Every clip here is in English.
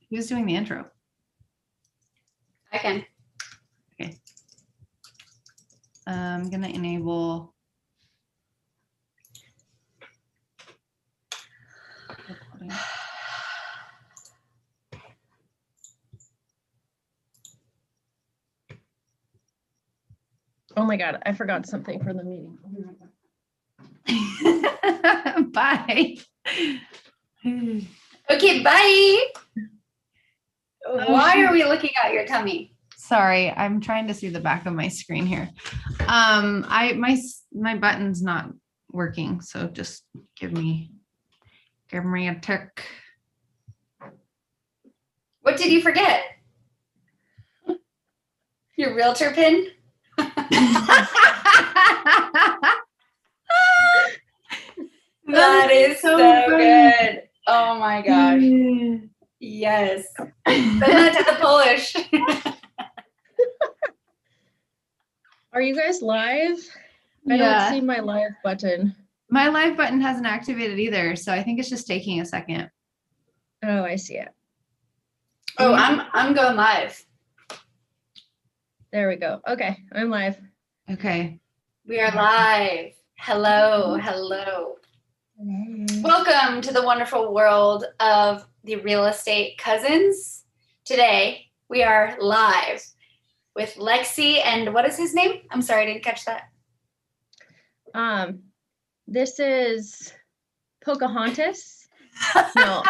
Who's doing the intro? I can. Okay. I'm going to enable. Recording. Oh my God, I forgot something for the meeting. Bye. Okay, bye. Why are we looking at your tummy? Sorry, I'm trying to see the back of my screen here. My button's not working, so just give me a tick. What did you forget? Your realtor pin? That is so good. Oh my gosh. Yes. Send that to the Polish. Are you guys live? I don't see my live button. My live button hasn't activated either, so I think it's just taking a second. Oh, I see it. Oh, I'm going live. There we go. Okay, I'm live. Okay. We are live. Hello, hello. Welcome to the wonderful world of the Real Estate Cousins. Today, we are live with Lexi and what is his name? I'm sorry, I didn't catch that. This is Pocahontas. No,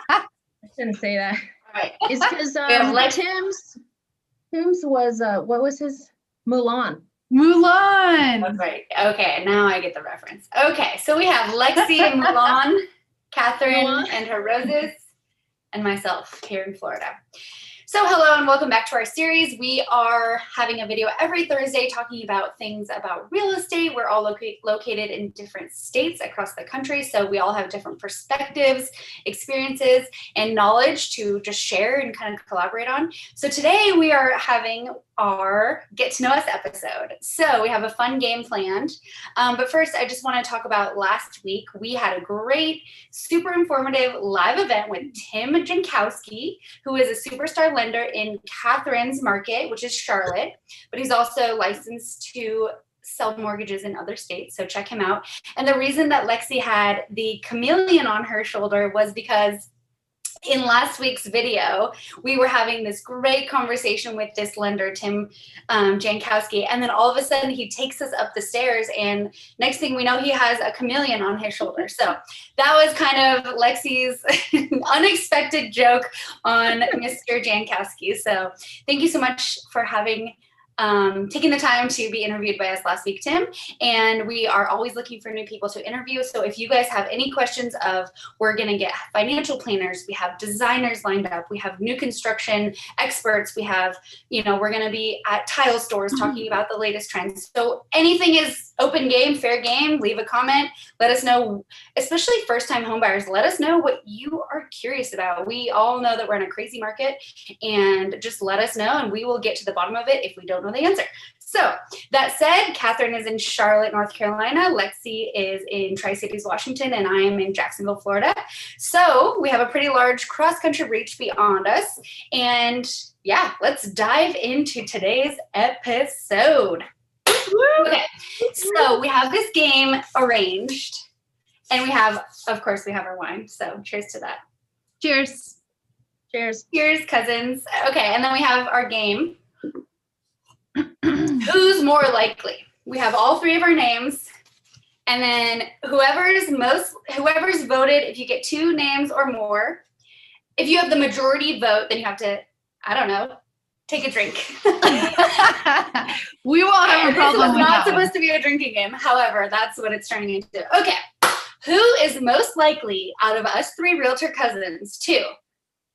I shouldn't say that. All right. It's because Tim's was what was his? Mulan. Mulan. That's right. Okay, now I get the reference. Okay, so we have Lexi and Mulan, Catherine and her roses, and myself here in Florida. So hello and welcome back to our series. We are having a video every Thursday talking about things about real estate. We're all located in different states across the country, so we all have different perspectives, experiences, and knowledge to just share and kind of collaborate on. So today we are having our Get to Know Us episode. So we have a fun game planned. But first, I just want to talk about last week. We had a great, super informative live event with Tim Jankowski, who is a superstar lender in Catherine's market, which is Charlotte, but he's also licensed to sell mortgages in other states. So check him out. And the reason that Lexi had the chameleon on her shoulder was because in last week's video, we were having this great conversation with this lender, Tim Jankowski, and then all of a sudden he takes us up the stairs, and next thing we know, he has a chameleon on his shoulder. So that was kind of Lexi's unexpected joke on Mr. Jankowski. So thank you so much for taking the time to be interviewed by us last week, Tim. And we are always looking for new people to interview. So if you guys have any questions we're going to get financial planners, we have designers lined up, we have new construction experts, we have, we're going to be at tile stores talking about the latest trends. So anything is open game, fair game. Leave a comment. Let us know, especially first-time homebuyers, let us know what you are curious about. We all know that we're in a crazy market, and just let us know and we will get to the bottom of it if we don't know the answer. So that said, Catherine is in Charlotte, North Carolina. Lexi is in Tri-Cities, Washington, and I am in Jacksonville, Florida. So we have a pretty large cross-country reach beyond us. And yeah, let's dive into today's episode. Okay, so we have this game arranged, and of course, we have our wine. So cheers to that. Cheers. Cheers. Cheers, cousins. Okay, and then we have our game. Who's more likely? We have all three of our names, and then whoever's voted, if you get two names or more, if you have the majority vote, then you have to, I don't know, take a drink. We won't have a problem with that. This was not supposed to be a drinking game. However, that's what it's turning into. Okay. Who is most likely out of us three realtor cousins to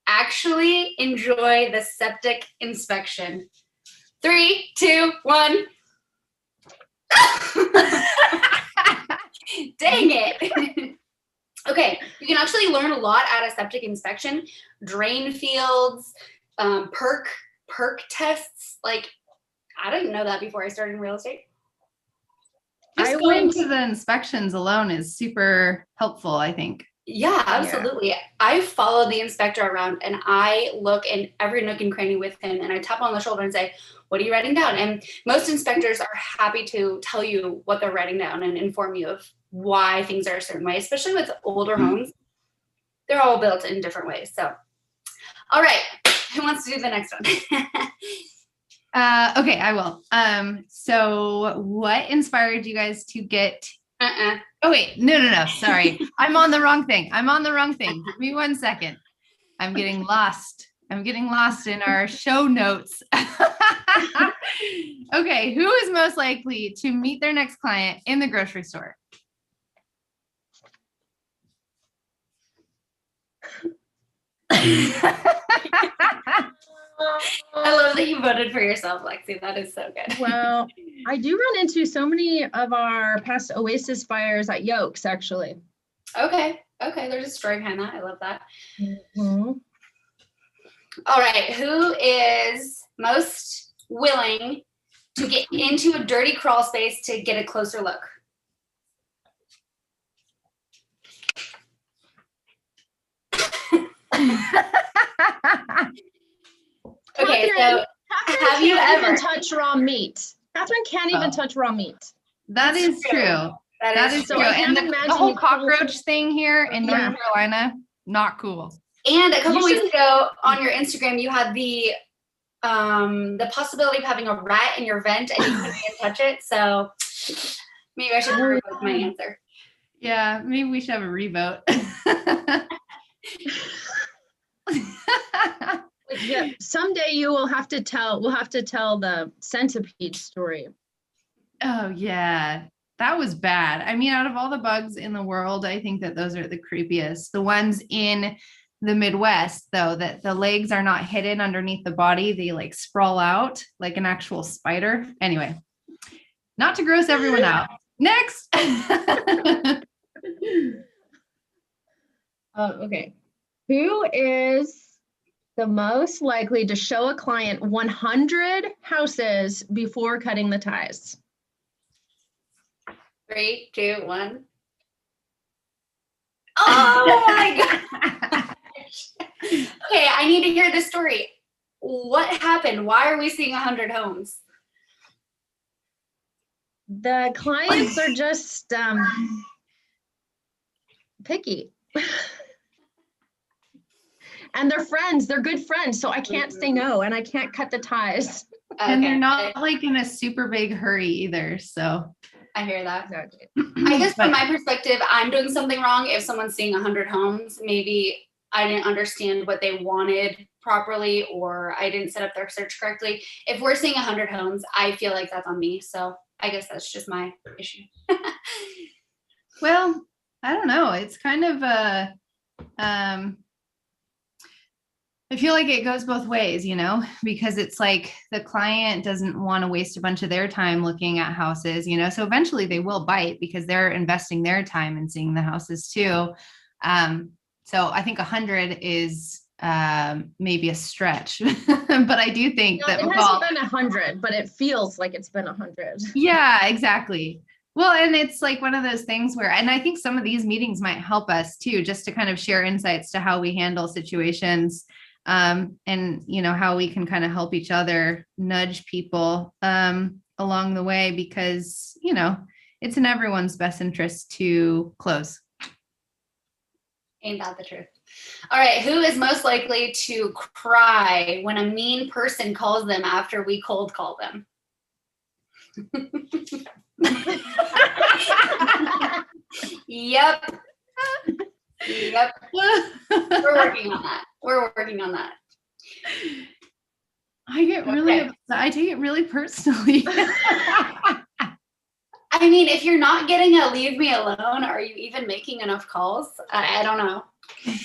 actually enjoy the septic inspection? 3, 2, 1. Dang it. Okay, you can actually learn a lot at a septic inspection. Drain fields, perk tests. Like, I didn't know that before I started in real estate. Just going to the inspections alone is super helpful, I think. Yeah, absolutely. I follow the inspector around and I look in every nook and cranny with him and I tap on the shoulder and say, what are you writing down? And most inspectors are happy to tell you what they're writing down and inform you of why things are a certain way, especially with older homes. They're all built in different ways. So, all right. Who wants to do the next one? Okay, I will. So what inspired you guys to get Oh wait, no. Sorry. I'm on the wrong thing. Give me 1 second. I'm getting lost in our show notes. Okay, who is most likely to meet their next client in the grocery store? I love that you voted for yourself, Lexi. That is so good. Well, I do run into so many of our past Oasis fires at Yokes, actually. Okay. There's a story behind that. I love that. Mm-hmm. All right. Who is most willing to get into a dirty crawl space to get a closer look? Okay, so Catherine have you can't ever even touch raw meat? Catherine can't even touch raw meat. That is true. That is so true. I And can't the imagine whole you cockroach thing here in Yeah. North Carolina, not cool. And a couple You weeks should- ago on your Instagram, you had the possibility of having a rat in your vent and you couldn't even touch it. So maybe I should revoke my answer. Yeah, maybe we should have a revote. Yeah, someday we'll have to tell the centipede story. Oh yeah, that was bad. I mean, out of all the bugs in the world, I think that those are the creepiest. The ones in the Midwest, though, that the legs are not hidden underneath the body, they like sprawl out like an actual spider. Anyway, not to gross everyone out. Next. Okay. Who is the most likely to show a client 100 houses before cutting the ties? 3, 2, 1. Oh my gosh. Okay, I need to hear this story. What happened? Why are we seeing 100 homes? The clients are just picky. And they're friends, they're good friends, so I can't say no and I can't cut the ties. And they're not like in a super big hurry either. So I hear that. Exactly. I guess from my perspective, I'm doing something wrong. If someone's seeing 100 homes, maybe I didn't understand what they wanted properly, or I didn't set up their search correctly. If we're seeing 100 homes, I feel like that's on me. So I guess that's just my issue. Well, I don't know. It's kind of a, I feel like it goes both ways, you know, because it's like the client doesn't want to waste a bunch of their time looking at houses, you know, so eventually they will bite because they're investing their time in seeing the houses too. So I think 100 is maybe a stretch, but I do think No, that it hasn't been 100, but it feels like it's been 100. Yeah, exactly. Well, and it's like one of those things where, and I think some of these meetings might help us too, just to kind of share insights to how we handle situations, and, you know, how we can kind of help each other nudge people along the way, because, you know, it's in everyone's best interest to close. Ain't that the truth? All right. Who is most likely to cry when a mean person calls them after we cold call them? Yep. We're working on that. I get really upset. I take it really personally. I mean, if you're not getting a leave me alone, are you even making enough calls? I don't know.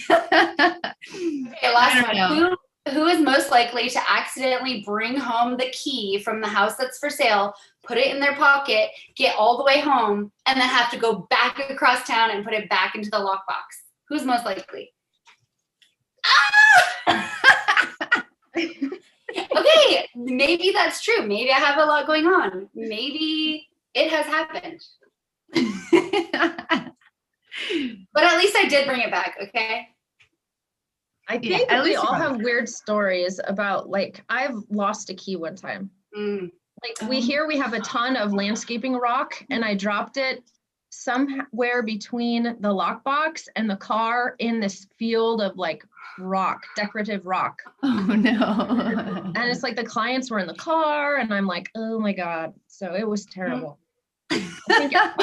Okay, last one. Who is most likely to accidentally bring home the key from the house that's for sale, put it in their pocket, get all the way home, and then have to go back across town and put it back into the lockbox? Who's most likely? Okay, maybe that's true. Maybe I have a lot going on. Maybe it has happened. But at least I did bring it back, okay? I Yeah, think at we least you all brought it have weird stories about, like, I've lost a key one time. Mm. Like, we have a ton of landscaping rock, and I dropped it somewhere between the lockbox and the car in this field of like rock, decorative rock. Oh no. And it's like the clients were in the car, and I'm like, oh my God. So it was terrible. I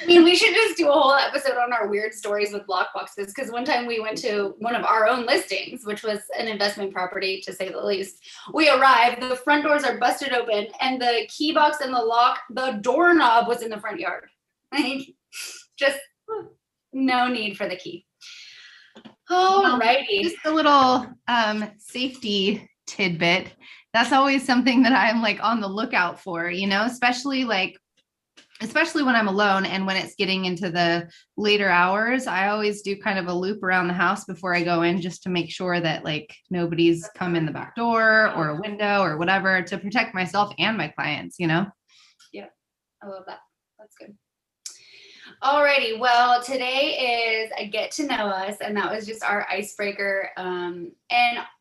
mean, we should just do a whole episode on our weird stories with lockboxes, because one time we went to one of our own listings, which was an investment property, to say the least. We arrived, the front doors are busted open, and the key box and the lock, the doorknob was in the front yard. Just no need for the key. Alrighty. Just a little safety tidbit. That's always something that I'm like on the lookout for, you know, especially when I'm alone and when it's getting into the later hours. I always do kind of a loop around the house before I go in, just to make sure that like nobody's come in the back door or a window or whatever, to protect myself and my clients, you know? Yeah, I love that. That's good. Alrighty, well, today is a get to know us, and that was just our icebreaker. And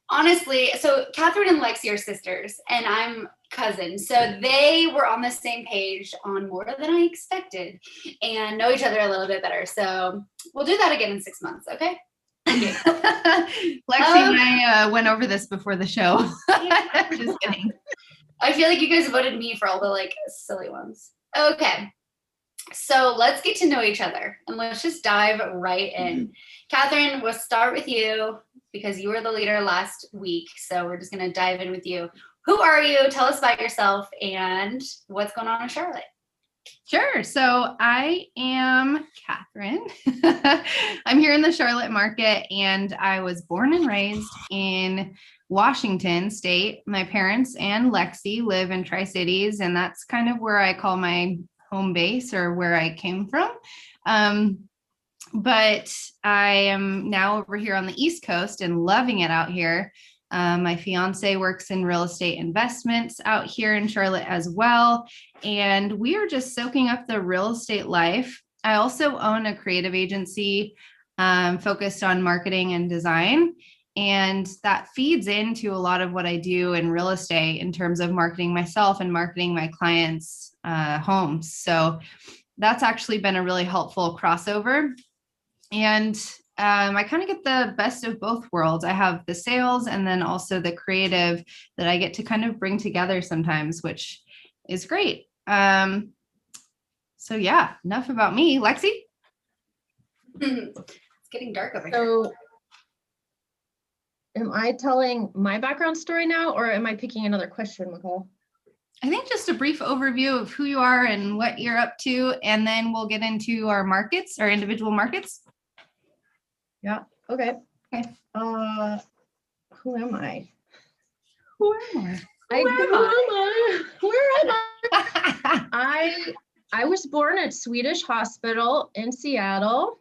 honestly, so Catherine and Lexi are sisters, and I'm cousins, so they were on the same page on more than I expected, and know each other a little bit better. So we'll do that again in 6 months, okay? Lexi and I went over this before the show. Just kidding. I feel like you guys voted me for all the like silly ones. Okay. So let's get to know each other, and let's just dive right in. Catherine, we'll start with you because you were the leader last week. So we're just going to dive in with you. Who are you? Tell us about yourself and what's going on in Charlotte. Sure. So I am Catherine. I'm here in the Charlotte market, and I was born and raised in Washington State. My parents and Lexi live in Tri-Cities, and that's kind of where I call my home base, or where I came from. But I am now over here on the East Coast and loving it out here. My fiance works in real estate investments out here in Charlotte as well. And we are just soaking up the real estate life. I also own a creative agency focused on marketing and design. And that feeds into a lot of what I do in real estate in terms of marketing myself and marketing my clients' homes. So that's actually been a really helpful crossover. And I kind of get the best of both worlds. I have the sales and then also the creative that I get to kind of bring together sometimes, which is great. So yeah, enough about me. Lexi? It's getting dark over here. So am I telling my background story now, or am I picking another question, McCall? I think just a brief overview of who you are and what you're up to, and then we'll get into our markets, our individual markets. Yeah. Okay. Okay. Who am I? Who am Where am I? I was born at Swedish Hospital in Seattle.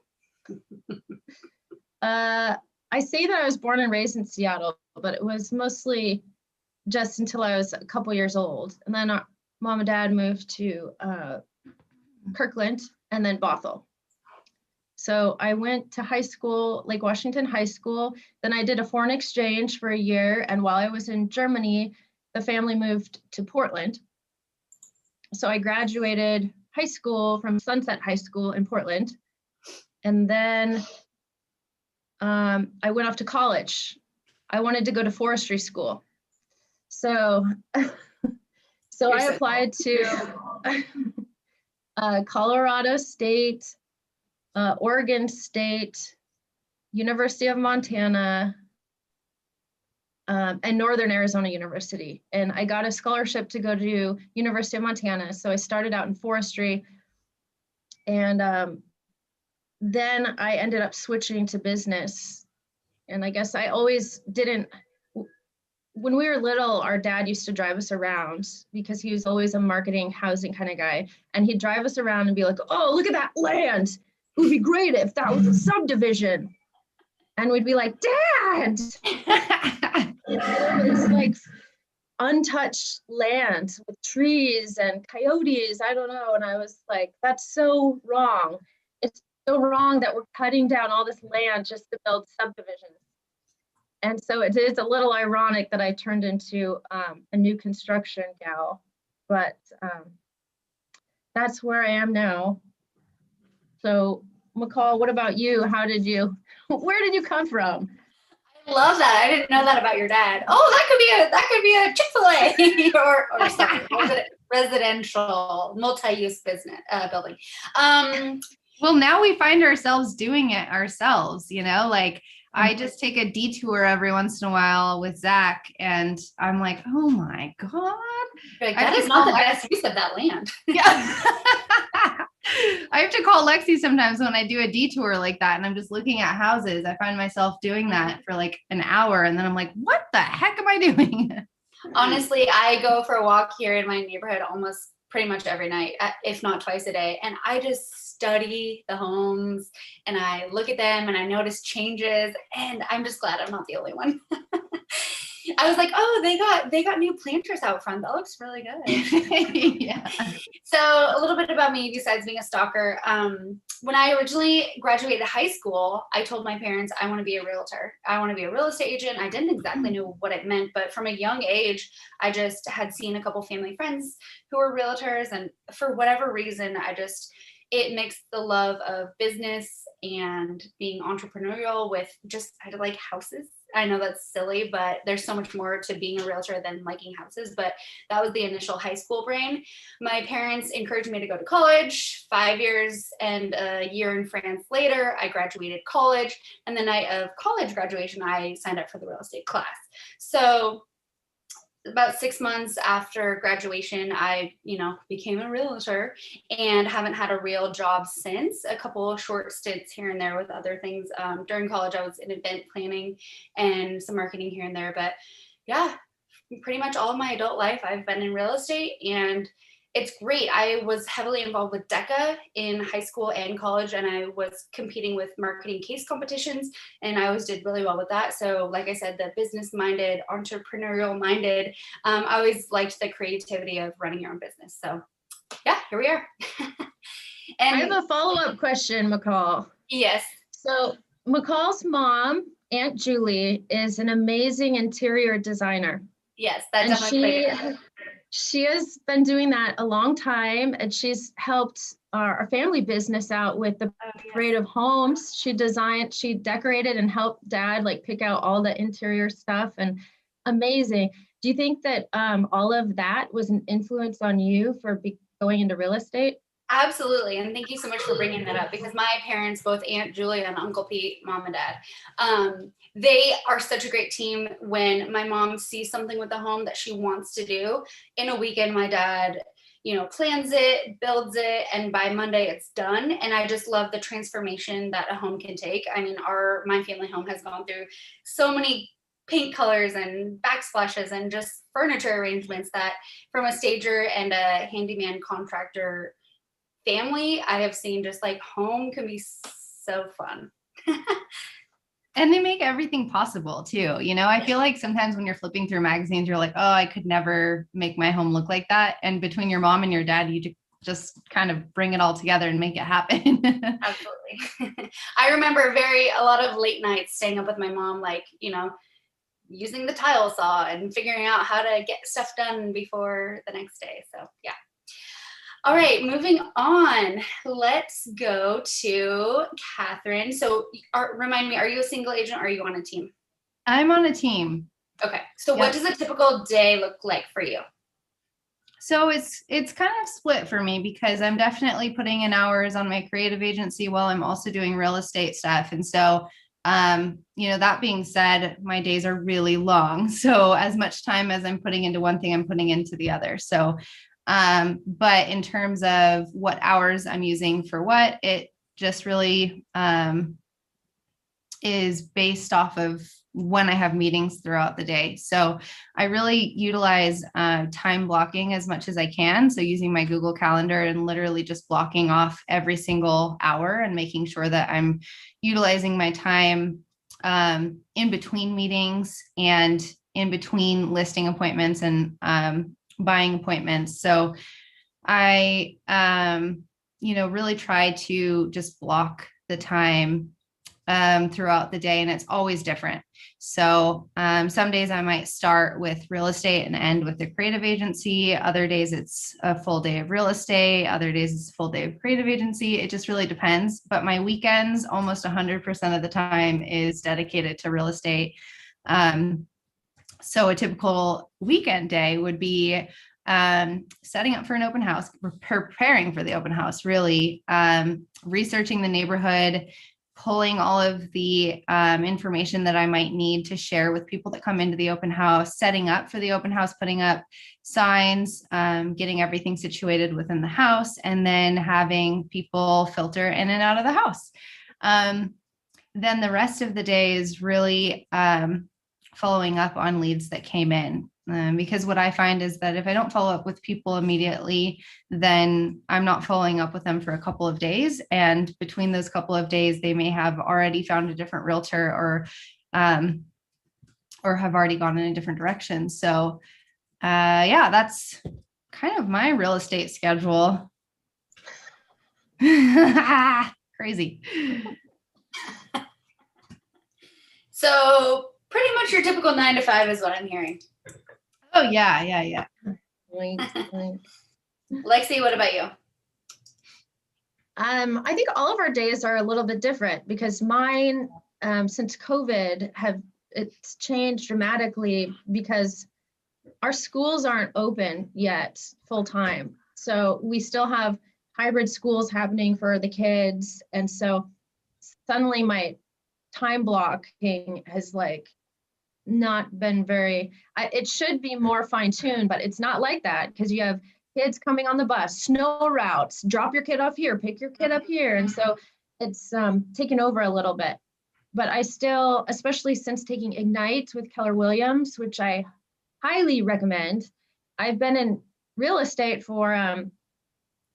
I say that I was born and raised in Seattle, but it was mostly just until I was a couple years old. And then our mom and dad moved to Kirkland and then Bothell. So I went to high school, Lake Washington High School. Then I did a foreign exchange for a year. And while I was in Germany, the family moved to Portland. So I graduated high school from Sunset High School in Portland. And then I went off to college. I wanted to go to forestry school. So I applied to Colorado State, Oregon State, University of Montana, and Northern Arizona University. And I got a scholarship to go to University of Montana. So I started out in forestry, and then I ended up switching to business. And I guess I always didn't, when we were little, our dad used to drive us around because he was always a marketing, housing kind of guy. And he'd drive us around and be like, oh, look at that land. It would be great if that was a subdivision. And we'd be like, Dad, it's like untouched land with trees and coyotes. I don't know. And I was like, that's so wrong. It's so wrong that we're cutting down all this land just to build subdivisions. And so it is a little ironic that I turned into a new construction gal, but that's where I am now. So McCall, what about you? Where did you come from? I love that. I didn't know that about your dad. Oh, that could be a Chick-fil-A or something. Residential multi-use business building. Well, now we find ourselves doing it ourselves, like I just take a detour every once in a while with Zach and I'm like, oh my God. Like, that is not the best use of that land. Yeah. I have to call Lexi sometimes when I do a detour like that and I'm just looking at houses. I find myself doing that for like an hour and then I'm like, what the heck am I doing? Honestly, I go for a walk here in my neighborhood almost pretty much every night, if not twice a day. And I just study the homes and I look at them and I notice changes and I'm just glad I'm not the only one. I was like, oh, they got new planters out front. That looks really good. Yeah. So a little bit about me besides being a stalker. When I originally graduated high school, I told my parents I want to be a realtor. I want to be a real estate agent. I didn't exactly know what it meant, but from a young age, I just had seen a couple family friends who were realtors. And for whatever reason, it mixed the love of business and being entrepreneurial with I like houses. I know that's silly, but there's so much more to being a realtor than liking houses. But that was the initial high school brain. My parents encouraged me to go to college. 5 years and a year in France later, I graduated college. And the night of college graduation, I signed up for the real estate class. So about 6 months after graduation, I, became a realtor and haven't had a real job since. A couple of short stints here and there with other things. During college, I was in event planning and some marketing here and there. But yeah, pretty much all of my adult life, I've been in real estate and it's great. I was heavily involved with DECA in high school and college, and I was competing with marketing case competitions, and I always did really well with that. So like I said, the business-minded, entrepreneurial-minded, I always liked the creativity of running your own business. So yeah, here we are. And I have a follow-up question, McCall. Yes. So McCall's mom, Aunt Julie, is an amazing interior designer. Yes, that definitely. She has been doing that a long time, and she's helped our family business out with the creative homes. She decorated and helped Dad pick out all the interior stuff, and amazing. Do you think that all of that was an influence on you for going into real estate? Absolutely. And thank you so much for bringing that up, because my parents, both Aunt Julia and Uncle Pete, Mom and Dad, they are such a great team. When my mom sees something with the home that she wants to do, in a weekend, my dad, plans it, builds it, and by Monday it's done. And I just love the transformation that a home can take. I mean, my family home has gone through so many paint colors and backsplashes and just furniture arrangements that from a stager and a handyman contractor family, I have seen just home can be so fun. And they make everything possible too. I feel like sometimes when you're flipping through magazines, you're like, oh, I could never make my home look like that. And between your mom and your dad, you just kind of bring it all together and make it happen. Absolutely. I remember a lot of late nights staying up with my mom, using the tile saw and figuring out how to get stuff done before the next day. So yeah. All right, moving on. Let's go to Catherine. So remind me, are you a single agent or are you on a team? I'm on a team. Okay. So What does a typical day look like for you? So it's kind of split for me, because I'm definitely putting in hours on my creative agency while I'm also doing real estate stuff. And so, that being said, my days are really long. So as much time as I'm putting into one thing, I'm putting into the other. So but in terms of what hours I'm using for what, it just really is based off of when I have meetings throughout the day. So I really utilize time blocking as much as I can. So using my Google Calendar and literally just blocking off every single hour and making sure that I'm utilizing my time in between meetings and in between listing appointments and buying appointments. So I really try to just block the time throughout the day, and it's always different. So some days I might start with real estate and end with the creative agency. Other days it's a full day of real estate. Other days it's a full day of creative agency. It just really depends. But my weekends, almost 100% of the time, is dedicated to real estate. So a typical weekend day would be setting up for an open house, preparing for the open house, really researching the neighborhood, pulling all of the information that I might need to share with people that come into the open house, setting up for the open house, putting up signs, getting everything situated within the house, and then having people filter in and out of the house. Then the rest of the day is really following up on leads that came in. Because what I find is that if I don't follow up with people immediately, then I'm not following up with them for a couple of days. And between those couple of days, they may have already found a different realtor or have already gone in a different direction. So that's kind of my real estate schedule. Crazy. So pretty much your typical 9 to 5 is what I'm hearing. Oh, yeah. Lexi, what about you? I think all of our days are a little bit different because mine, since COVID, it's changed dramatically because our schools aren't open yet full time. So we still have hybrid schools happening for the kids. And so suddenly my time blocking has not been it should be more fine-tuned, but it's not like that because you have kids coming on the bus, snow routes, drop your kid off here, pick your kid up here. And so it's taken over a little bit. But I still, especially since taking Ignite with Keller Williams, which I highly recommend, I've been in real estate for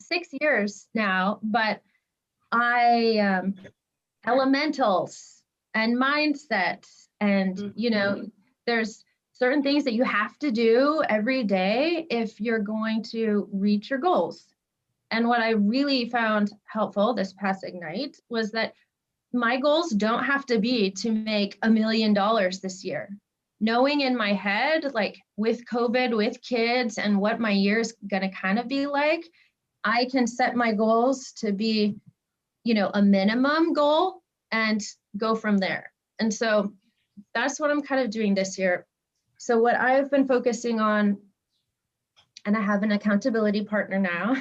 6 years now, but elementals and mindset. And, there's certain things that you have to do every day if you're going to reach your goals. And what I really found helpful this past Ignite was that my goals don't have to be to make $1 million this year. Knowing in my head, with COVID, with kids, and what my year is going to kind of be like, I can set my goals to be, a minimum goal and go from there. And so that's what I'm kind of doing this year. So what I've been focusing on, and I have an accountability partner now,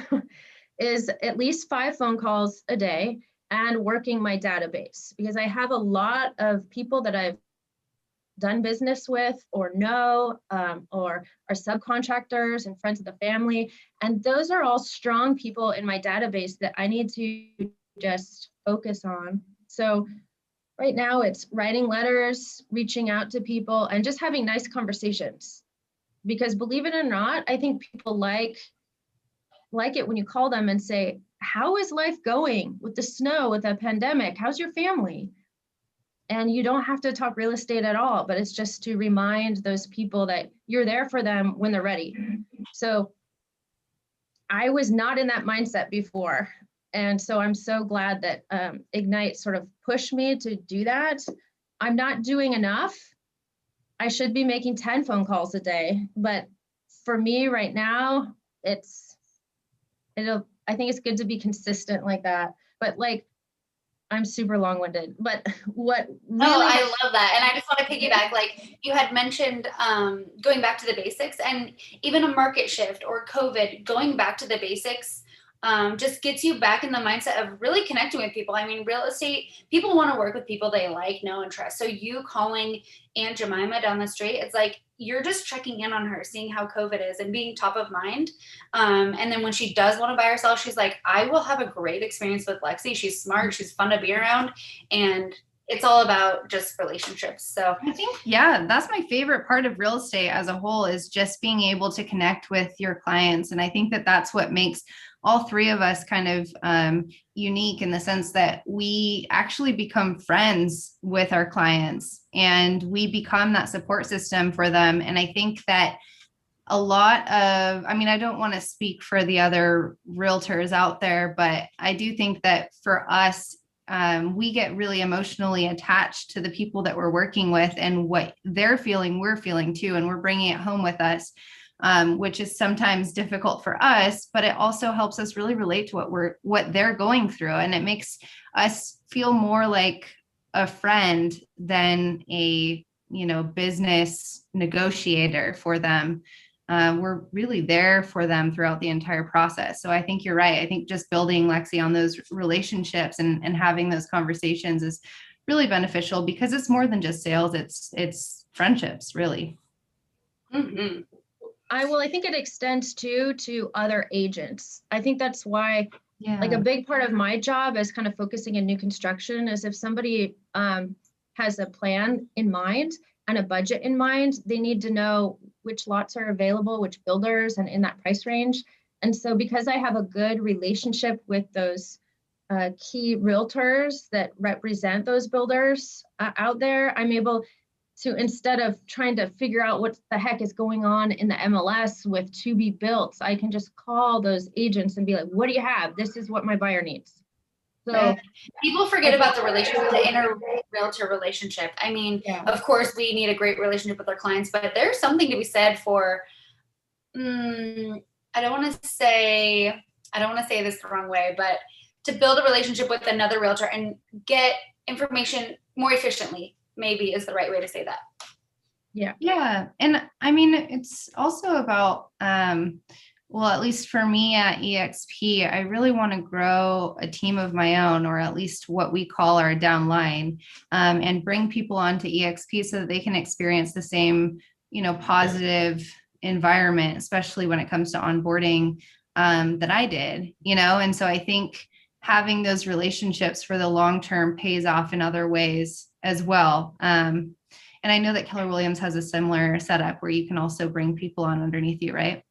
is at least 5 phone calls a day and working my database, because I have a lot of people that I've done business with or know, or are subcontractors and friends of the family. And those are all strong people in my database that I need to just focus on. So right now it's writing letters, reaching out to people, and just having nice conversations. Because believe it or not, I think people like it when you call them and say, how is life going with the snow, with the pandemic? How's your family? And you don't have to talk real estate at all, but it's just to remind those people that you're there for them when they're ready. So I was not in that mindset before. And so I'm so glad that Ignite sort of pushed me to do that. I'm not doing enough. I should be making 10 phone calls a day, but for me right now, I think it's good to be consistent like that. But I'm super long-winded, but what really— Oh, I love that. And I just want to piggyback, you had mentioned going back to the basics, and even a market shift or COVID, going back to the basics just gets you back in the mindset of really connecting with people. I mean, real estate, people want to work with people they like, know, and trust. So you calling Aunt Jemima down the street, it's you're just checking in on her, seeing how COVID is and being top of mind. And then when she does want to buy herself, she's like, I will have a great experience with Lexi. She's smart. She's fun to be around. And it's all about just relationships. So I think, that's my favorite part of real estate as a whole, is just being able to connect with your clients. And I think that that's what makes all 3 of us kind of unique, in the sense that we actually become friends with our clients and we become that support system for them. And I think that a lot of, I mean, I don't want to speak for the other realtors out there, but I do think that for us, we get really emotionally attached to the people that we're working with and what they're feeling, we're feeling too, and we're bringing it home with us, which is sometimes difficult for us, but it also helps us really relate to what they're going through. And it makes us feel more like a friend than a, business negotiator for them. We're really there for them throughout the entire process. So I think you're right. I think just building, Lexi, on those relationships and having those conversations is really beneficial because it's more than just sales. It's friendships, really. Mm-hmm. I think it extends too to other agents. I think that's why, like a big part of my job is kind of focusing in new construction is if somebody has a plan in mind and a budget in mind, they need to know which lots are available, which builders, and in that price range. And so because I have a good relationship with those key realtors that represent those builders out there, I'm able to, instead of trying to figure out what the heck is going on in the MLS with to be built, I can just call those agents and be like, what do you have? This is what my buyer needs. So people forget about the relationship, the inner realtor relationship. I mean, of course, we need a great relationship with our clients, but there's something to be said for, I don't want to say this the wrong way, but to build a relationship with another realtor and get information more efficiently, maybe is the right way to say that. Yeah. And I mean, it's also about, well, at least for me at EXP, I really want to grow a team of my own, or at least what we call our downline, and bring people onto EXP so that they can experience the same, positive environment, especially when it comes to onboarding, that I did, and so I think having those relationships for the long term pays off in other ways as well. And I know that Keller Williams has a similar setup where you can also bring people on underneath you, right?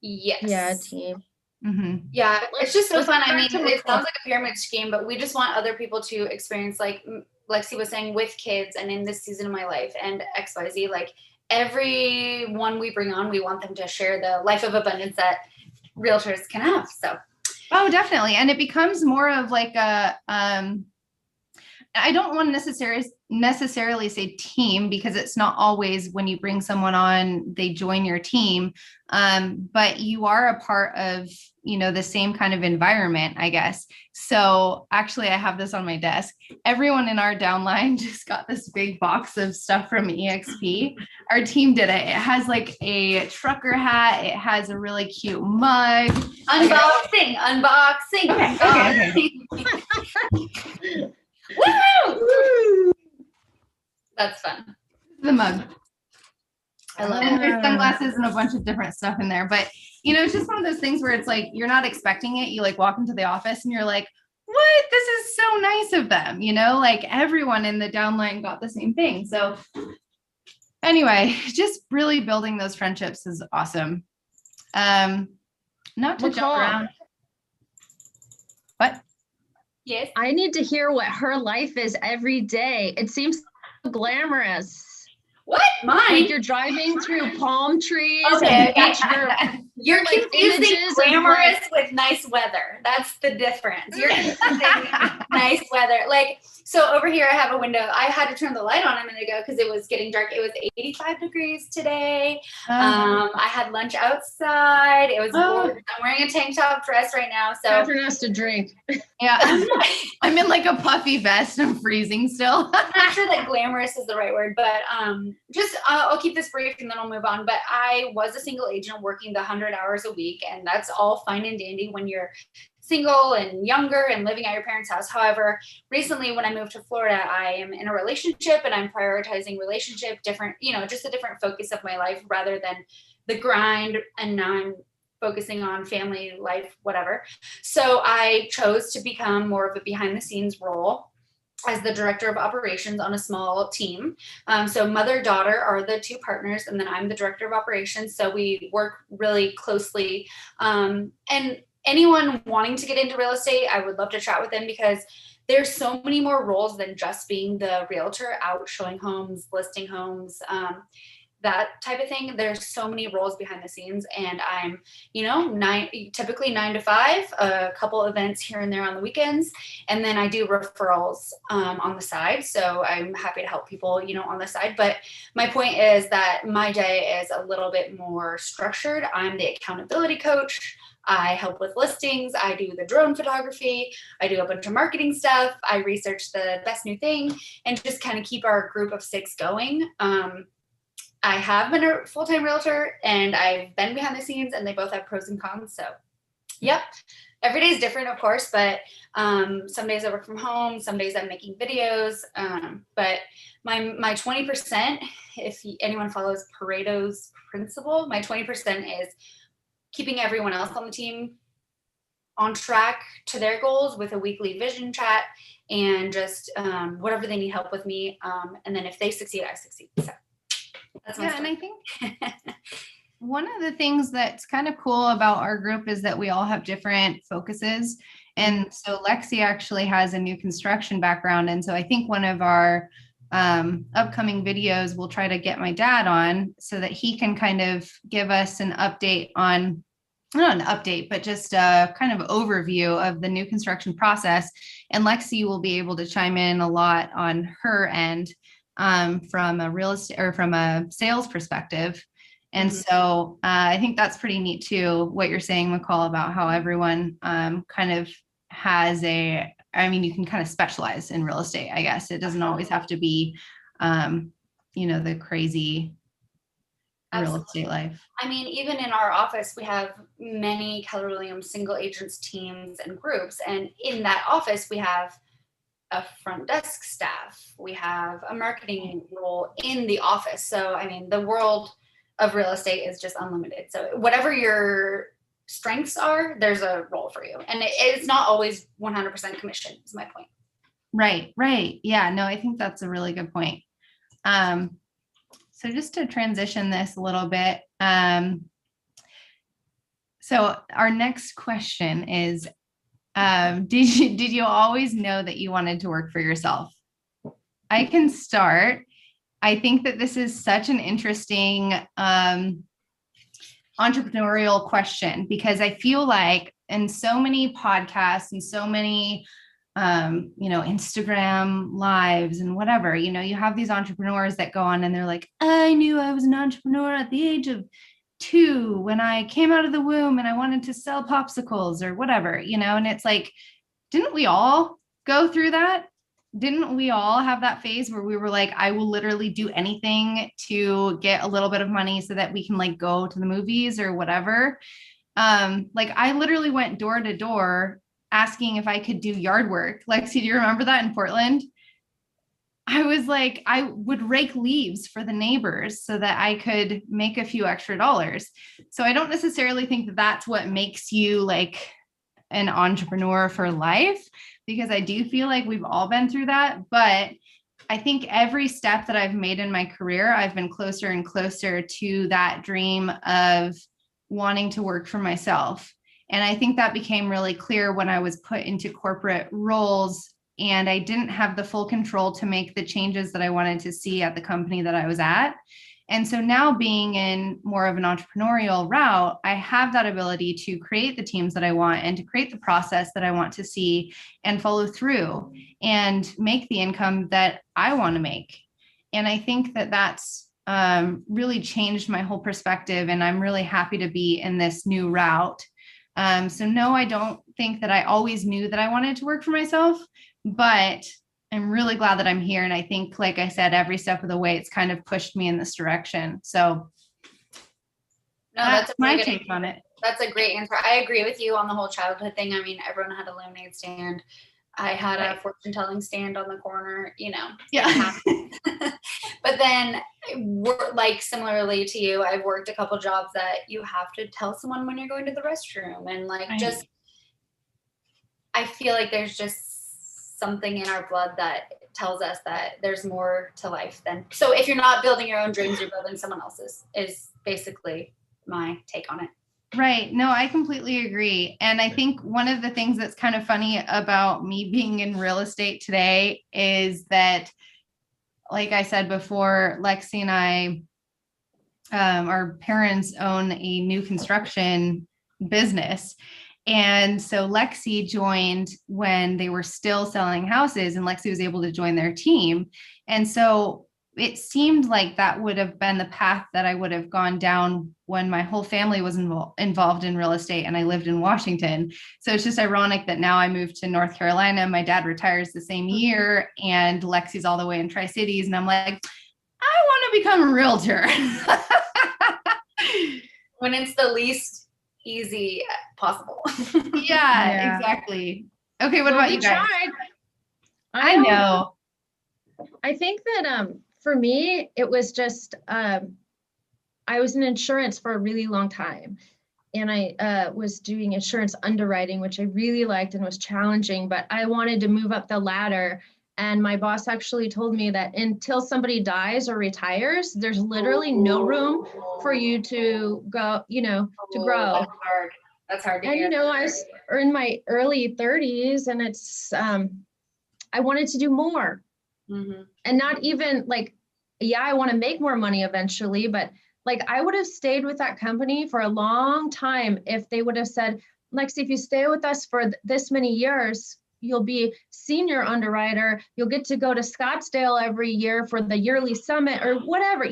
Yes. Yeah, team. Mm-hmm. Yeah, it's just so fun. I mean, it sounds like a pyramid scheme, but we just want other people to experience, like Lexi was saying, with kids and in this season of my life and XYZ, like everyone we bring on, we want them to share the life of abundance that realtors can have. So. Oh, definitely. And it becomes more of like a, I don't want to necessarily say team, because it's not always when you bring someone on, they join your team. But you are a part of, the same kind of environment, I guess. So actually I have this on my desk. Everyone in our downline just got this big box of stuff from EXP. Our team did it. It has like a trucker hat. It has a really cute mug. Unboxing. Okay. Woo! That's fun. The mug. I love And it. there's sunglasses and a bunch of different stuff in there. But, it's just one of those things where it's like, you're not expecting it. You like walk into the office and you're like, what? This is so nice of them. Like everyone in the downline got the same thing. So anyway, just really building those friendships is awesome. Not to jump McCall. around. What? Yes. I need to hear what her life is every day. It seems so glamorous. What? Mine? Like you're driving through palm trees. Okay. You're You're confusing glamorous with nice weather. That's the difference. You're confusing nice weather. Like, so over here I have a window. I had to turn the light on a minute ago because it was getting dark. It was 85 degrees today. I had lunch outside. It was gorgeous. I'm wearing a tank top dress right now. So Catherine has to drink. Yeah. I'm in like a puffy vest. I'm freezing still. I'm not sure that glamorous is the right word, but I'll keep this brief and then I'll move on. But I was a single agent working the 100 hours a week, and that's all fine and dandy when you're single and younger and living at your parents' house. However, recently when I moved to Florida, I am in a relationship and I'm prioritizing relationship, different, just a different focus of my life rather than the grind. And now I'm focusing on family life, whatever. So I chose to become more of a behind the scenes role as the director of operations on a small team. So mother-daughter are the two partners, and then I'm the director of operations. So we work really closely. And anyone wanting to get into real estate, I would love to chat with them because there's so many more roles than just being the realtor out showing homes, listing homes. that type of thing. There's so many roles behind the scenes, and I'm, typically 9 to 5, a couple events here and there on the weekends. And then I do referrals on the side. So I'm happy to help people, on the side. But my point is that my day is a little bit more structured. I'm the accountability coach. I help with listings. I do the drone photography. I do a bunch of marketing stuff. I research the best new thing and just kind of keep our group of 6 going. I have been a full-time realtor, and I've been behind the scenes, and they both have pros and cons. So, yep. Every day is different, of course, but some days I work from home. Some days I'm making videos. But my 20%, if anyone follows Pareto's principle, my 20% is keeping everyone else on the team on track to their goals with a weekly vision chat and just whatever they need help with me. And then if they succeed, I succeed. So. That's my story. And I think one of the things that's kind of cool about our group is that we all have different focuses. And so Lexi actually has a new construction background. And so I think one of our upcoming videos, we'll try to get my dad on so that he can kind of give us an update on, not an update, but just a kind of overview of the new construction process. And Lexi will be able to chime in a lot on her end from a real estate or from a sales perspective. And so I think that's pretty neat too, what you're saying, McCall, about how everyone kind of has you can kind of specialize in real estate, I guess. It doesn't always have to be, the crazy real estate life. I mean, even in our office, we have many Keller Williams single agents teams and groups. And in that office, we have a front desk staff. We have a marketing role in the office. So, I mean, the world of real estate is just unlimited. So whatever your strengths are, there's a role for you. And it's not always 100% commission is my point. Right. Yeah, no, I think that's a really good point. So just to transition this a little bit. So our next question is, did you always know that you wanted to work for yourself? I can start. I think that this is such an interesting entrepreneurial question, because I feel like in so many podcasts and so many, Instagram lives and whatever, you have these entrepreneurs that go on and they're like, I knew I was an entrepreneur at the age of 2 when I came out of the womb and I wanted to sell popsicles or whatever, and it's like, didn't we all go through that? Didn't we all have that phase where we were like, I will literally do anything to get a little bit of money so that we can like go to the movies or whatever? Like I literally went door to door asking if I could do yard work. Lexi, do you remember that in Portland? I was like, I would rake leaves for the neighbors so that I could make a few extra dollars. So I don't necessarily think that that's what makes you like an entrepreneur for life, because I do feel like we've all been through that. But I think every step that I've made in my career, I've been closer and closer to that dream of wanting to work for myself. And I think that became really clear when I was put into corporate roles and I didn't have the full control to make the changes that I wanted to see at the company that I was at. And so now being in more of an entrepreneurial route, I have that ability to create the teams that I want and to create the process that I want to see and follow through and make the income that I want to make. And I think that that's really changed my whole perspective. And I'm really happy to be in this new route. So no, I don't think that I always knew that I wanted to work for myself, but I'm really glad that I'm here. And I think, like I said, every step of the way, it's kind of pushed me in this direction. So that's my take on it. That's a great answer. I agree with you on the whole childhood thing. I mean, everyone had a lemonade stand. I had a fortune telling stand on the corner, Yeah. But then like similarly to you, I've worked a couple jobs that you have to tell someone when you're going to the restroom. And like, I feel like there's just something in our blood that tells us that there's more to life than, so if you're not building your own dreams, you're building someone else's, is basically my take on it. Right. No, I completely agree. And I think one of the things that's kind of funny about me being in real estate today is that, like I said before, Lexi and I our parents own a new construction business. And so Lexi joined when they were still selling houses, and Lexi was able to join their team. And so it seemed like that would have been the path that I would have gone down when my whole family was involved in real estate and I lived in Washington. So it's just ironic that now I moved to North Carolina. My dad retires the same year, and Lexi's all the way in Tri-Cities. And I'm like, I want to become a realtor. When it's the least easy possible. Yeah, exactly. Okay, what about you guys? Tried. I know. I think that for me, it was just I was in insurance for a really long time. And I was doing insurance underwriting, which I really liked and was challenging, but I wanted to move up the ladder. And my boss actually told me that until somebody dies or retires, there's literally no room for you to go, to grow. That's hard. That's hard to hear. And, I was in my early 30s, and it's, I wanted to do more. Mm-hmm. And not even I want to make more money eventually, but I would have stayed with that company for a long time if they would have said, Lexi, if you stay with us for this many years, you'll be senior underwriter. You'll get to go to Scottsdale every year for the yearly summit or whatever,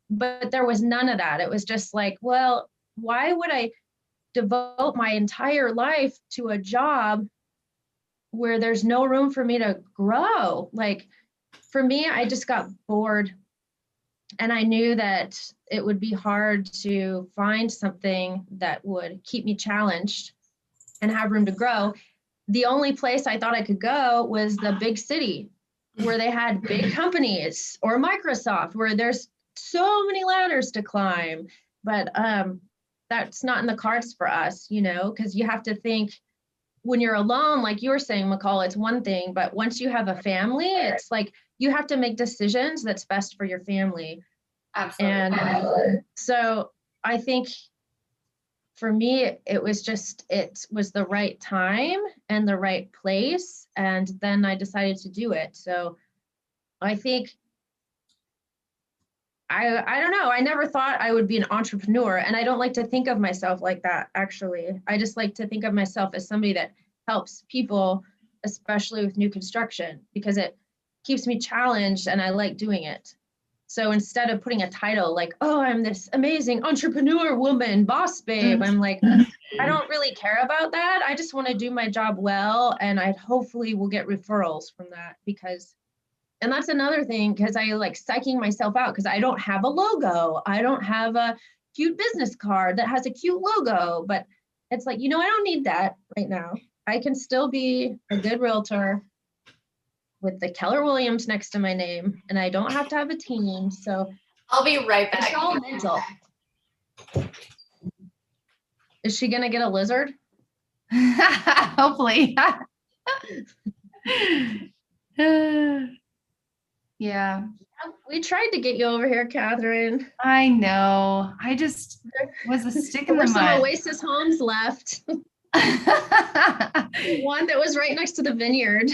but there was none of that. It was just well, why would I devote my entire life to a job where there's no room for me to grow? For me, I just got bored. And I knew that it would be hard to find something that would keep me challenged and have room to grow. The only place I thought I could go was the big city where they had big companies, or Microsoft, where there's so many ladders to climb. But that's not in the cards for us, because you have to think when you're alone, like you were saying, McCall, it's one thing, but once you have a family, it's you have to make decisions that's best for your family. Absolutely. And so I think for me, it was the right time and the right place. And then I decided to do it. So I think, I don't know. I never thought I would be an entrepreneur, and I don't like to think of myself like that, actually. I just like to think of myself as somebody that helps people, especially with new construction, because it keeps me challenged and I like doing it. So instead of putting a title oh, I'm this amazing entrepreneur woman, boss babe, I'm I don't really care about that. I just want to do my job well, and I hopefully will get referrals from that, and that's another thing, because I like psyching myself out because I don't have a logo. I don't have a cute business card that has a cute logo, but it's I don't need that right now. I can still be a good realtor with the Keller Williams next to my name, and I don't have to have a team. So I'll be right back. It's all mental. Is she gonna get a lizard? Hopefully. Yeah. We tried to get you over here, Catherine. I know. I just was a stick in the Some mud. Oasis homes left. One that was right next to the vineyard.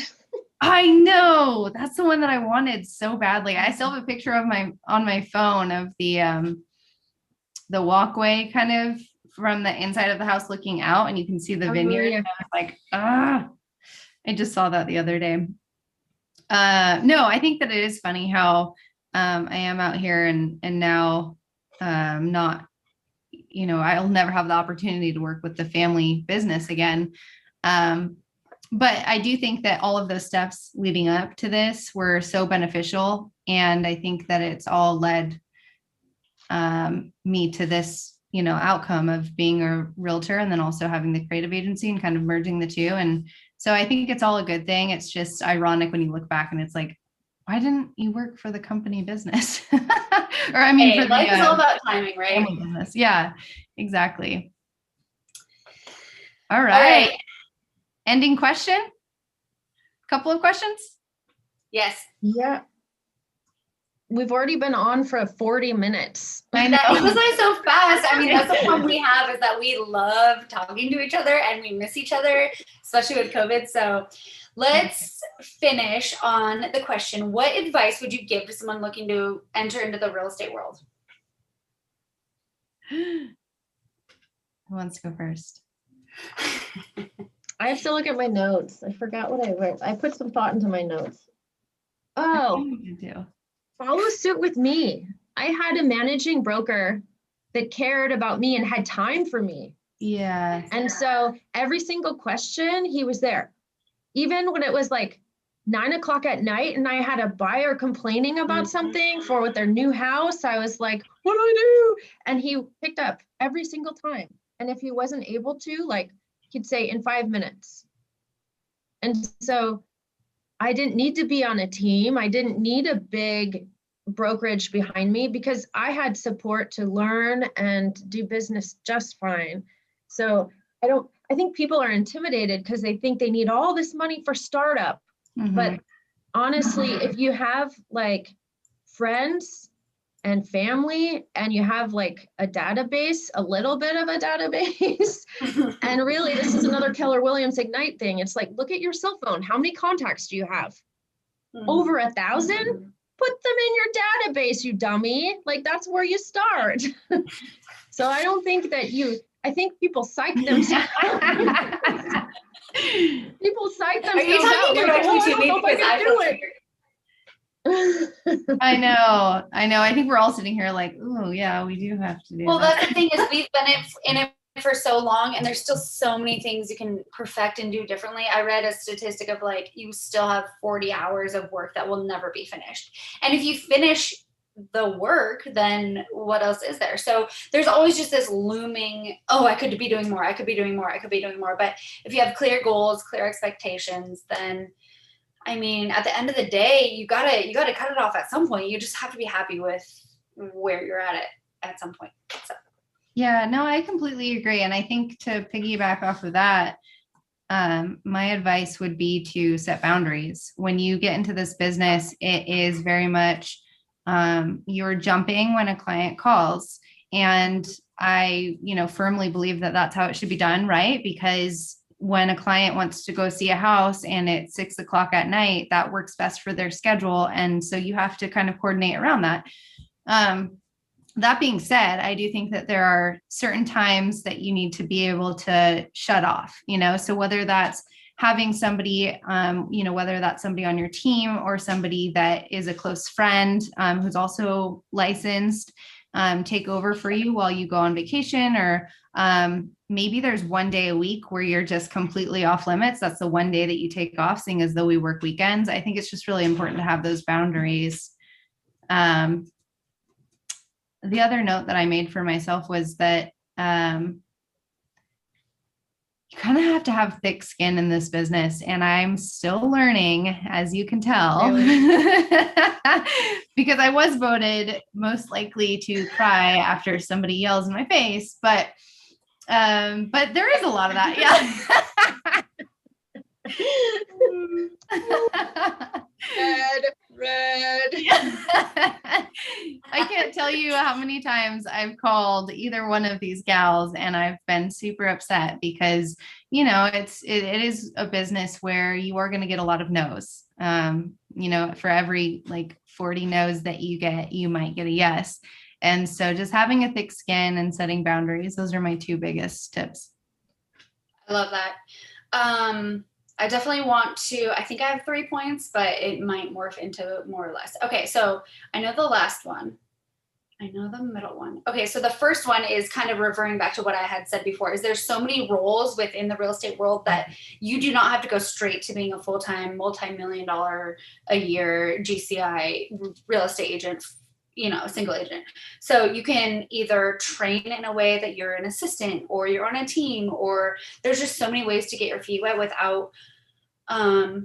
I know. That's the one that I wanted so badly. I still have a picture of on my phone of the walkway kind of from the inside of the house looking out, and you can see the vineyard. Yeah. And I was I just saw that the other day. No, I think that it is funny how I am out here and now not, I'll never have the opportunity to work with the family business again. But I do think that all of those steps leading up to this were so beneficial. And I think that it's all led me to this, outcome of being a realtor and then also having the creative agency and kind of merging the two. And so I think it's all a good thing. It's just ironic when you look back and it's why didn't you work for the company business? Or I mean, life is all about timing, right? Business. Yeah, exactly. All right. Ending question? Couple of questions? Yes. Yeah. We've already been on for 40 minutes. I know. It was so fast. I mean, that's the problem we have, is that we love talking to each other and we miss each other, especially with COVID. So let's finish on the question. What advice would you give to someone looking to enter into the real estate world? Who wants to go first? I have to look at my notes. I forgot what I wrote. I put some thought into my notes. Oh, You do. follow suit with me. I had a managing broker that cared about me and had time for me. Yeah. And so every single question, he was there. Even when it was like 9 o'clock at night and I had a buyer complaining about something for with their new house, I was like, what do I do? And he picked up every single time. And if he wasn't able to, like, he'd say in 5 minutes. And so I didn't need to be on a team. I didn't need a big brokerage behind me because I had support to learn and do business just fine. So I think people are intimidated because they think they need all this money for startup. Mhm. But honestly, if you have like friends and family and you have like a database, a little bit of a database, and really this is another Keller Williams Ignite thing. It's like, look at your cell phone. How many contacts do you have? Over 1,000? Put them in your database, you dummy. Like that's where you start. So I don't think that I think people psych themselves. People psych themselves Are you talking out. directly Like, to me because I do feel it. I know. I think we're all sitting here like, oh yeah, we do have to do Well, that. that's the thing is we've been in it for so long and there's still so many things you can perfect and do differently. I read a statistic of like, you still have 40 hours of work that will never be finished. And if you finish the work, then what else is there? So there's always just this looming, oh, I could be doing more. I could be doing more. I could be doing more. But if you have clear goals, clear expectations, then I mean, at the end of the day, you gotta cut it off at some point. You just have to be happy with where you're at some point. So. Yeah, no, I completely agree. And I think to piggyback off of that, my advice would be to set boundaries. When you get into this business, it is very much you're jumping when a client calls. And I, firmly believe that that's how it should be done, right? Because when a client wants to go see a house and it's 6 o'clock at night, that works best for their schedule. And so you have to kind of coordinate around that. That being said, I do think that there are certain times that you need to be able to shut off, so whether that's having somebody, whether that's somebody on your team or somebody that is a close friend who's also licensed, take over for you while you go on vacation, or maybe there's one day a week where you're just completely off limits. That's the one day that you take off, seeing as though we work weekends. I think it's just really important to have those boundaries. The other note that I made for myself was that you kind of have to have thick skin in this business. And I'm still learning, as you can tell, really? Because I was voted most likely to cry after somebody yells in my face. But there is a lot of that. Yeah. Red. I can't tell you how many times I've called either one of these gals and I've been super upset because, it is a business where you are going to get a lot of no's. For every 40 no's that you get, you might get a yes. And so just having a thick skin and setting boundaries, those are my two biggest tips. I love that. I definitely want to, I think I have 3 points, but it might morph into more or less. Okay, so I know the last one. I know the middle one. Okay, so the first one is kind of referring back to what I had said before, is there's so many roles within the real estate world that you do not have to go straight to being a full-time, multi-million-dollar a year GCI real estate agent, single agent. So you can either train in a way that you're an assistant or you're on a team, or there's just so many ways to get your feet wet without, I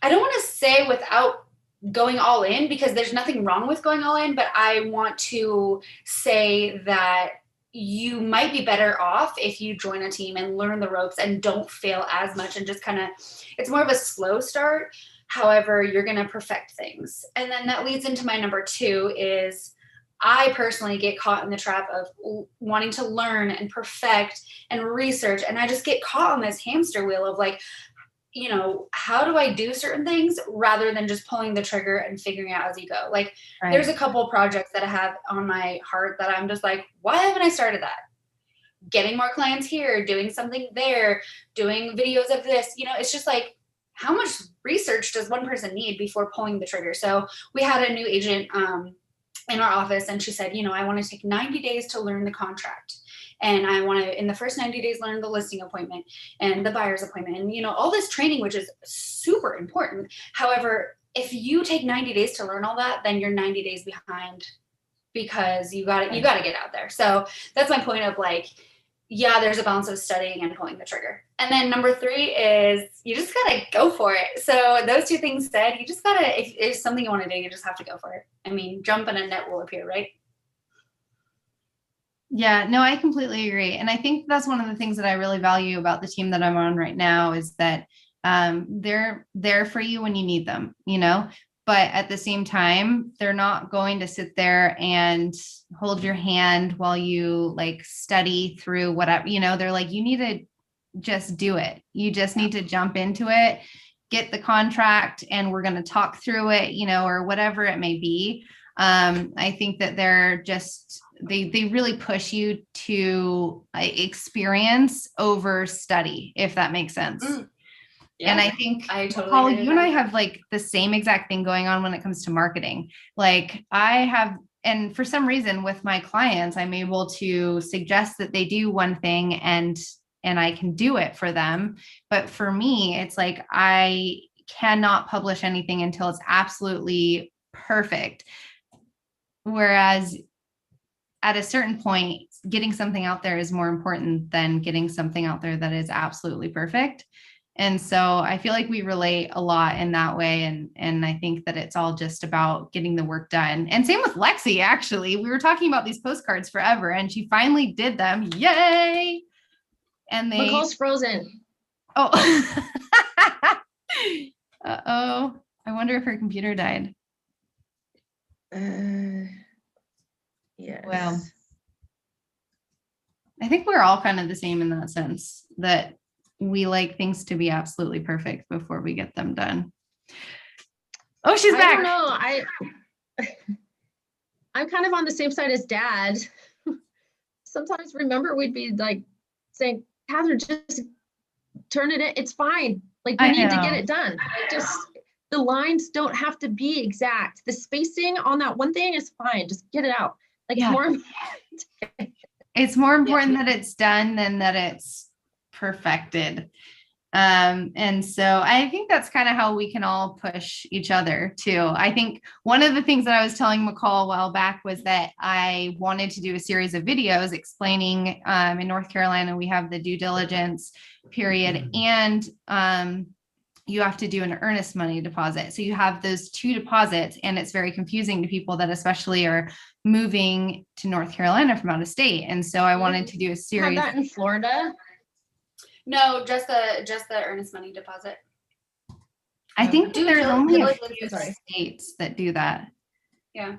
don't want to say without going all in, because there's nothing wrong with going all in, but I want to say that you might be better off if you join a team and learn the ropes and don't fail as much and just kind of, it's more of a slow start. However, you're going to perfect things. And then that leads into my number 2 is I personally get caught in the trap of wanting to learn and perfect and research. And I just get caught on this hamster wheel of you know, how do I do certain things rather than just pulling the trigger and figuring out as you go? Like there's a couple projects that I have on my heart that I'm just like, why haven't I started that? Getting more clients here, doing something there, doing videos of this, you know, it's just like, how much research does one person need before pulling the trigger? So we had a new agent in our office, and she said, you know, I want to take 90 days to learn the contract. And I want to, in the first 90 days, learn the listing appointment and the buyer's appointment and, you know, all this training, which is super important. However, if you take 90 days to learn all that, then you're 90 days behind because you got to get out there. So that's my point of like, yeah, there's a balance of studying and pulling the trigger. And then number 3 is you just got to go for it. So those 2 things said, you just got to, if it's something you want to do, you just have to go for it. I mean, jump and a net will appear, right? Yeah, no, I completely agree. And I think that's one of the things that I really value about the team that I'm on right now is that they're there for you when you need them, you know, but at the same time, they're not going to sit there and hold your hand while you like study through whatever, you know, they're like, you need to just do it. You just need to jump into it, get the contract, and we're going to talk through it, you know, or whatever it may be. I think that they're just, they really push you to experience over study, if that makes sense. Yeah, and I think I totally Paul, you and I have like the same exact thing going on when it comes to marketing. Like I have, and for some reason with my clients, I'm able to suggest that they do one thing and I can do it for them. But for me, it's like, I cannot publish anything until it's absolutely perfect. Whereas at a certain point, getting something out there is more important than getting something out there that is absolutely perfect. And so I feel like we relate a lot in that way. And I think that it's all just about getting the work done. And same with Lexi, actually. We were talking about these postcards forever and she finally did them. Yay. And they McCall's frozen. Oh. Uh-oh. I wonder if her computer died. Yes. Well, I think we're all kind of the same in that sense, that we like things to be absolutely perfect before we get them done. Oh, she's back. I don't know. I'm kind of on the same side as Dad. Sometimes remember we'd be like saying, Catherine, just turn it in. It's fine. Like we need to get it done. Just the lines don't have to be exact. The spacing on that one thing is fine. Just get it out. Like it's more important that it's done than that it's perfected. And so I think that's kind of how we can all push each other too. I think one of the things that I was telling McCall a while back was that I wanted to do a series of videos explaining in North Carolina, we have the due diligence period and you have to do an earnest money deposit. So you have those 2 deposits and it's very confusing to people that especially are moving to North Carolina from out of state. And so I wanted to do a series. Have that in Florida? No, just the earnest money deposit. I think there's only a few states that do that. Yeah.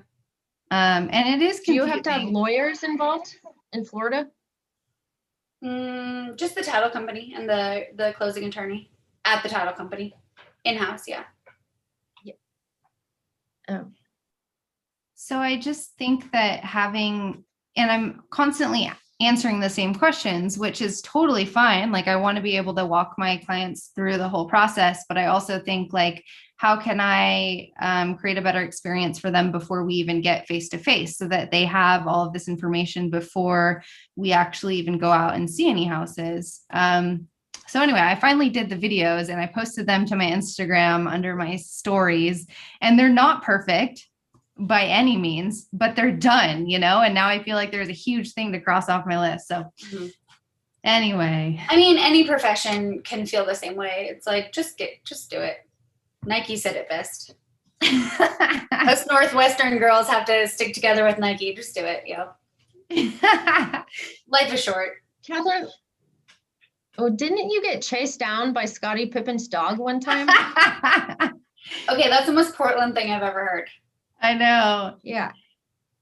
And it is confusing. Do you have to have lawyers involved in Florida? Just the title company and the closing attorney at the title company in-house. Yeah. Oh. So I just think that having, and I'm constantly answering the same questions, which is totally fine. Like I want to be able to walk my clients through the whole process, but I also think like, how can I create a better experience for them before we even get face-to-face so that they have all of this information before we actually even go out and see any houses. So anyway, I finally did the videos and I posted them to my Instagram under my stories, and they're not perfect by any means, but they're done, you know, and now I feel like there's a huge thing to cross off my list. So anyway, I mean, any profession can feel the same way. It's like, just do it. Nike said it best. Us Northwestern girls have to stick together with Nike. Just do it. Yo. Life is short. Catherine, didn't you get chased down by Scottie Pippen's dog one time? Okay, that's the most Portland thing I've ever heard. I know. Yeah.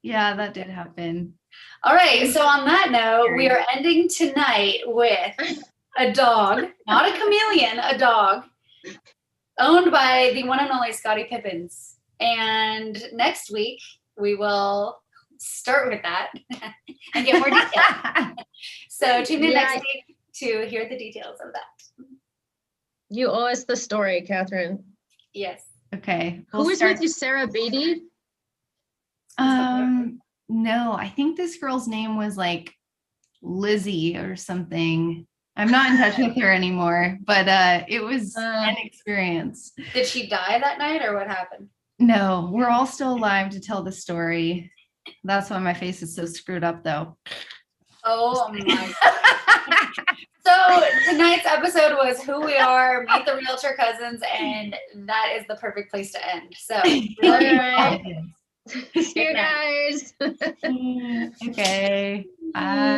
Yeah, that did happen. All right. So on that note, we are ending tonight with a dog, not a chameleon, a dog owned by the one and only Scottie Pippins. And next week, we will start with that and get more details. So tune in next week to hear the details of that. You owe us the story, Catherine. Yes. Okay. Who was with you, Sarah Beatty? No, I think this girl's name was like Lizzie or something. I'm not in touch with her anymore, but it was an experience. Did she die that night or what happened? No, we're all still alive to tell the story. That's why my face is so screwed up though. Oh my God. So tonight's episode was who we are, meet the Realtor Cousins, and that is the perfect place to end. So See you guys. Okay. Bye.